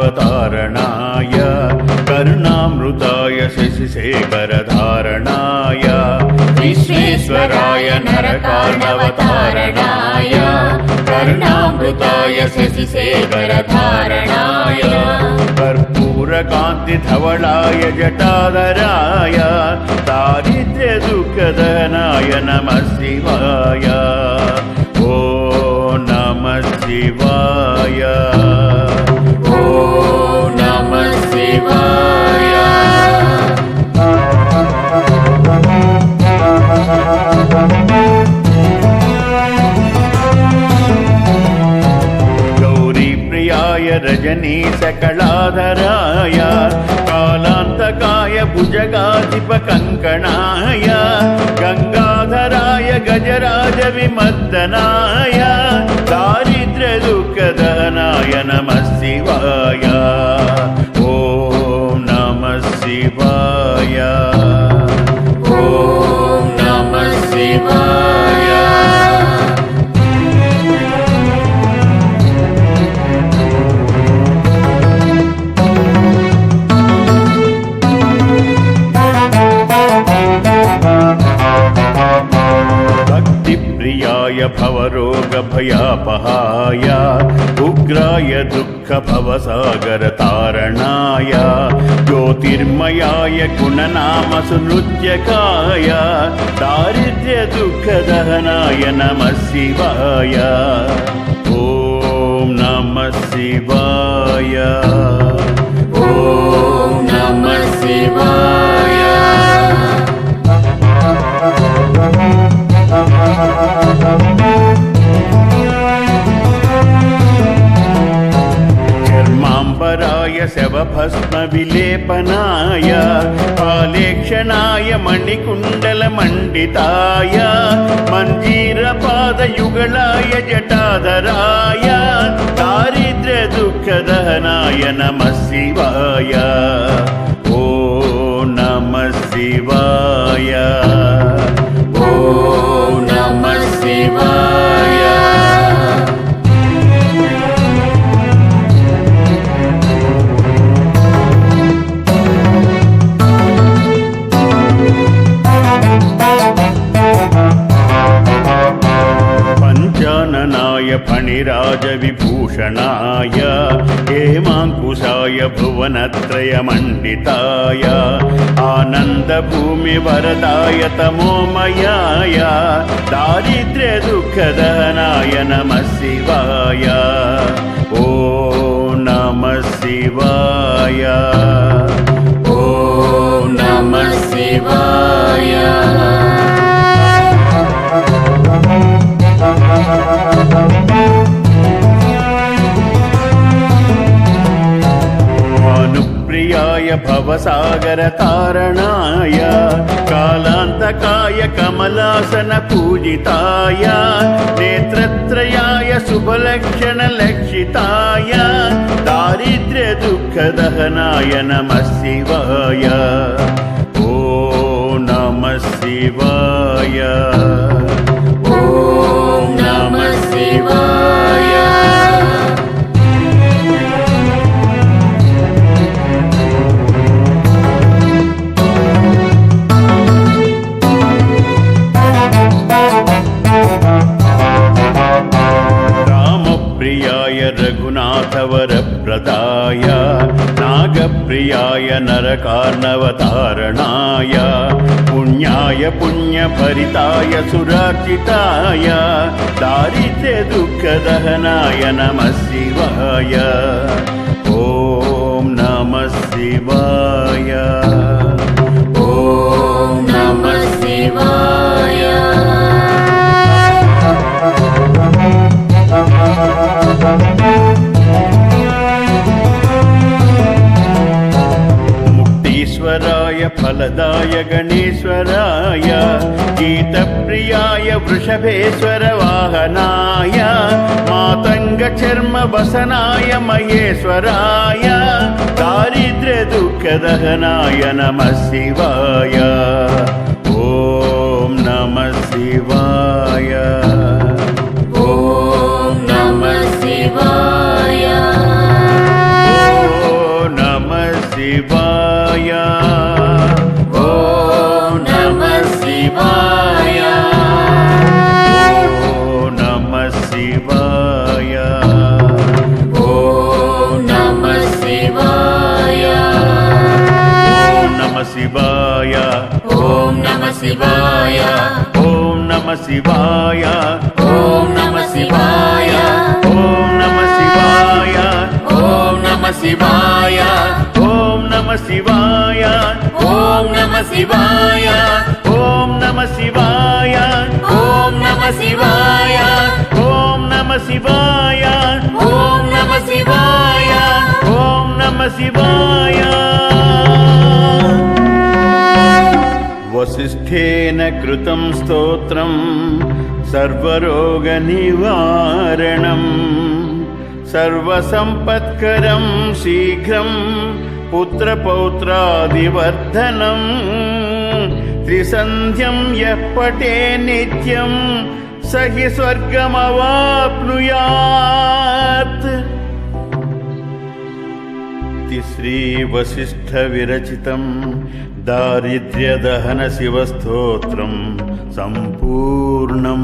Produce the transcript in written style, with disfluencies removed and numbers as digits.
नरकार्णवतारणाय करुणामृताय शशिशेखरधारणाय विश्वेश्वराय नरकार्णवतारणाय करुणामृताय शशिशेखरधारणाय कर्पूरकान्तिधवलाय जटाधराय दारिद्र्यदुःखदहनाय नमः शिवाय ॐ नमः शिवाय ॐ नमः शिवाय गौरीप्रियाय रजनीशकलाधराय कालान्तकाय भुजगाधिपकङ्कणाय गङ्गाधराय गजराजविमर्दनाय दारिद्र्यदुःखदहनाय नमः शिवाय ॐ नमः शिवाय ॐ नमः शिवाय भक्तिप्रियाय भवरोगभयापहाय उग्राय दुःखभवसागरतारणाय ज्योतिर्मयाय गुणनामसुनृत्यकाय दारिद्र्यदुःखदहनाय नमः शिवाय ॐ नमः शिवाय ॐ नमः शिवाय चर्माम्बराय शवभस्मविलेपनाय पालेक्षणाय मणिकुण्डलमण्डिताय मञ्जीरपादयुगलाय जटाधराय दारिद्र्यदुःखदहनाय नमः शिवाय ॐ नमः शिवाय ॐ नमः शिवाय पञ्चाननाय फणिराजविभूषणाय हेमाङ्कुशाय भुवनत्रयमण्डिताय आनन्दभूमिवरदाय तमोमयाय दारिद्र्यदुःखदहनाय नमः शिवाय ॐ नमः शिवाय ॐ नमः शिवाय भानुप्रियाय भवसागरतारणाय कालान्तकाय कमलासनपूजिताय नेत्रत्रयाय शुभलक्षणलक्षिताय दारिद्र्यदुःखदहनाय नमः शिवाय ॐ नमः शिवाय ॐ नमः शिवाय रामप्रियाय रघुनाथवरप्रदाय नागप्रियाय नरकार्णवतारणाय पुण्याय पुण्यभरिताय सुरार्चिताय दारिद्र्यदुःखदहनाय नमः शिवाय ॐ नमः शिवाय ॐ नमः शिवाय मुक्तीश्वराय फलदाय गणेश्वराय गीतप्रियाय वृषभेश्वर वाहनाय मातङ्गचर्मवसनाय महेश्वराय दारिद्र्यदुःखदहनाय नमः शिवाय ॐ नमः शिवाय ॐ नमः शिवाय శివాయ ఓం నమః శివాయ ఓం నమః శివాయ ఓం నమః శివాయ ఓం నమః శివాయ ఓం నమః శివాయ ఓం నమః శివాయ ఓం నమః శివాయ ఓం నమః శివాయ ఓం నమః శివాయ ఓం నమః శివాయ వసిష్ఠేన కృతం స్తోత్రం సర్వరోగ నివారణం సర్వసంపత్కరం శీఘ్రం పుత్రపౌత్రాదివర్ధనం త్రిసంధ్యం యః పఠే నిత్యం సహి స్వర్గమవాప్నుయాత్. శ్రీ వసిష్ఠ విరచితం దారిద్ర్యదహన శివస్తోత్రం సంపూర్ణం.